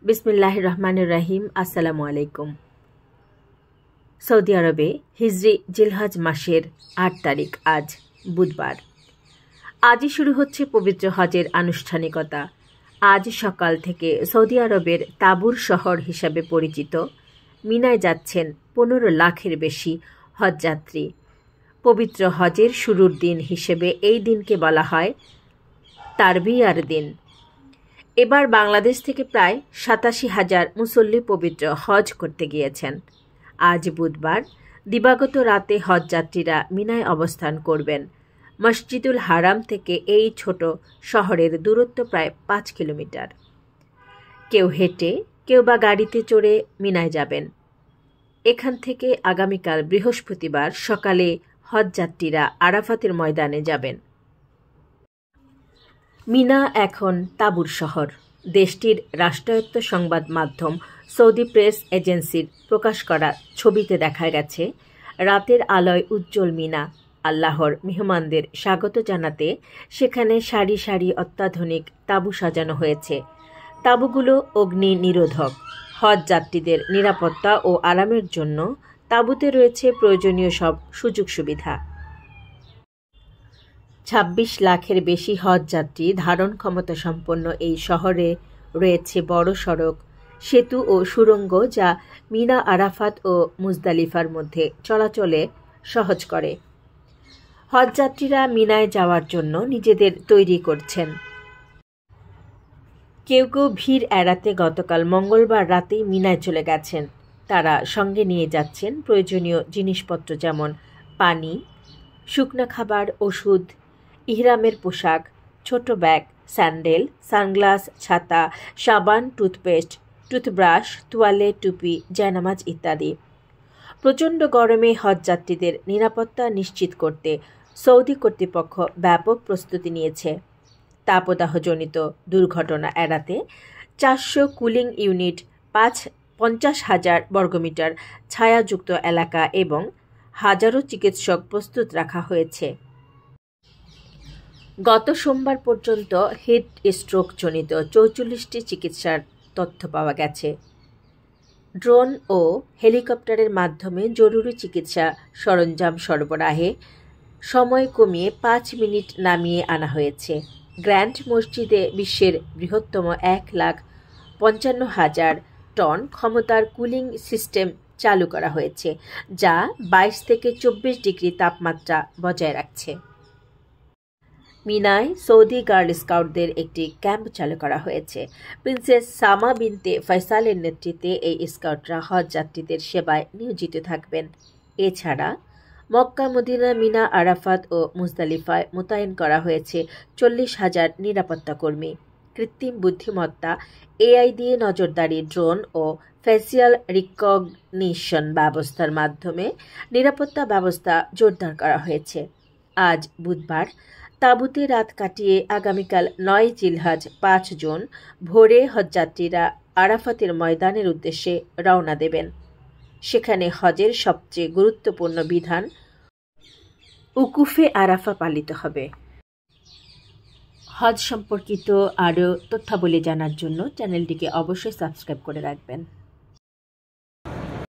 বিসমিল্লাহির রহমানির রহিম। আসসালামু আলাইকুম। সৌদি আরবে হিজরি জিলহজ মাসের ৮ তারিখ, আজ বুধবার। আজই শুরু হচ্ছে পবিত্র হজের আনুষ্ঠানিকতা। আজ সকাল থেকে সৌদি আরবের তাবুর শহর হিসাবে পরিচিত মিনায় যাচ্ছেন ১৫ লাখের বেশি হজযাত্রী। পবিত্র হজের শুরুর দিন হিসেবে এই দিনকে বলা হয় তারবিয়ার দিন। এবার বাংলাদেশ থেকে প্রায় ৮৭,০০০ মুসল্লি পবিত্র হজ করতে গিয়েছেন। আজ বুধবার দিবাগত রাতে হজযাত্রীরা মিনায় অবস্থান করবেন। মসজিদুল হারাম থেকে এই ছোট শহরের দূরত্ব প্রায় ৫ কিলোমিটার। কেউ হেঁটে, কেউ বা গাড়িতে চড়ে মিনায় যাবেন। এখান থেকে আগামীকাল বৃহস্পতিবার সকালে হজযাত্রীরা আরাফাতের ময়দানে যাবেন। মিনা এখন তাবুর শহর। দেশটির রাষ্ট্রায়ত্ত সংবাদ মাধ্যম সৌদি প্রেস এজেন্সির প্রকাশ করা ছবিতে দেখা গেছে, রাতের আলোয় উজ্জ্বল মিনা। আল্লাহর মেহমানদের স্বাগত জানাতে সেখানে সারি সারি অত্যাধুনিক তাঁবু সাজানো হয়েছে। তাঁবুগুলো অগ্নি নিরোধক। হজ যাত্রীদের নিরাপত্তা ও আরামের জন্য তাঁবুতে রয়েছে প্রয়োজনীয় সব সুযোগ সুবিধা। ২৬ লাখের বেশি হজযাত্রী ধারণ ক্ষমতা সম্পন্ন এই শহরে রয়েছে বড় সড়ক, সেতু ও সুড়ঙ্গ, যা মিনা, আরাফাত ও মুজদালিফার মধ্যে চলাচলে সহজ করে। হজযাত্রীরা মিনায় যাওয়ার জন্য নিজেদের তৈরি করছেন। কেউ কেউ ভিড় এড়াতে গতকাল মঙ্গলবার রাতেই মিনায় চলে গেছেন। তারা সঙ্গে নিয়ে যাচ্ছেন প্রয়োজনীয় জিনিসপত্র, যেমন পানি, শুকনো খাবার, ওষুধ, ইহরামের পোশাক, ছোট ব্যাগ, স্যান্ডেল, সানগ্লাস, ছাতা, সাবান, টুথপেস্ট, টুথব্রাশ, তোয়ালে, টুপি, জায়নামাজ ইত্যাদি। প্রচণ্ড গরমে হজযাত্রীদের নিরাপত্তা নিশ্চিত করতে সৌদি কর্তৃপক্ষ ব্যাপক প্রস্তুতি নিয়েছে। তাপদাহজনিত দুর্ঘটনা এড়াতে ৪০০ কুলিং ইউনিট, ৫০,০০০ বর্গমিটার ছায়াযুক্ত এলাকা এবং হাজারো চিকিৎসক প্রস্তুত রাখা হয়েছে। গত সোমবার পর্যন্ত হিট স্ট্রোকজনিত ৪৪টি চিকিৎসার তথ্য পাওয়া গেছে। ড্রোন ও হেলিকপ্টারের মাধ্যমে জরুরি চিকিৎসা সরঞ্জাম সরবরাহে সময় কমিয়ে ৫ মিনিট নামিয়ে আনা হয়েছে। গ্র্যান্ড মসজিদে বিশ্বের বৃহত্তম ১,৫৫,০০০ টন ক্ষমতার কুলিং সিস্টেম চালু করা হয়েছে, যা ২২ থেকে ২৪ ডিগ্রি তাপমাত্রা বজায় রাখছে। মিনায় সৌদি গার্ল স্কাউটদের একটি ক্যাম্প চালু করা হয়েছে। প্রিন্সেস সামা বিনতে ফয়সালের নেতৃত্বে এই স্কাউটরা হজযাত্রীদের সেবায় নিয়োজিত থাকবেন। এছাড়া মক্কা, মদিনা, মিনা, আরাফাত ও মুজদালিফায় মোতায়েন করা হয়েছে ৪০,০০০ নিরাপত্তা কর্মী। কৃত্রিম বুদ্ধিমত্তা, এআই দিয়ে নজরদারি, ড্রোন ও ফেসিয়াল রিকগনিশন ব্যবস্থার মাধ্যমে নিরাপত্তা ব্যবস্থা জোরদার করা হয়েছে। আজ বুধবার তাঁবুতে রাত কাটিয়ে আগামীকাল ৯ জিলহজ ৫ জুন ভোরে হজযাত্রীরা আরাফাতের ময়দানের উদ্দেশ্যে রওনা দেবেন। সেখানে হজের সবচেয়ে গুরুত্বপূর্ণ বিধান উকুফে আরাফা পালিত হবে। হজ সম্পর্কিত আরও তথ্যাবলী জানার জন্য চ্যানেলটিকে অবশ্যই সাবস্ক্রাইব করে রাখবেন।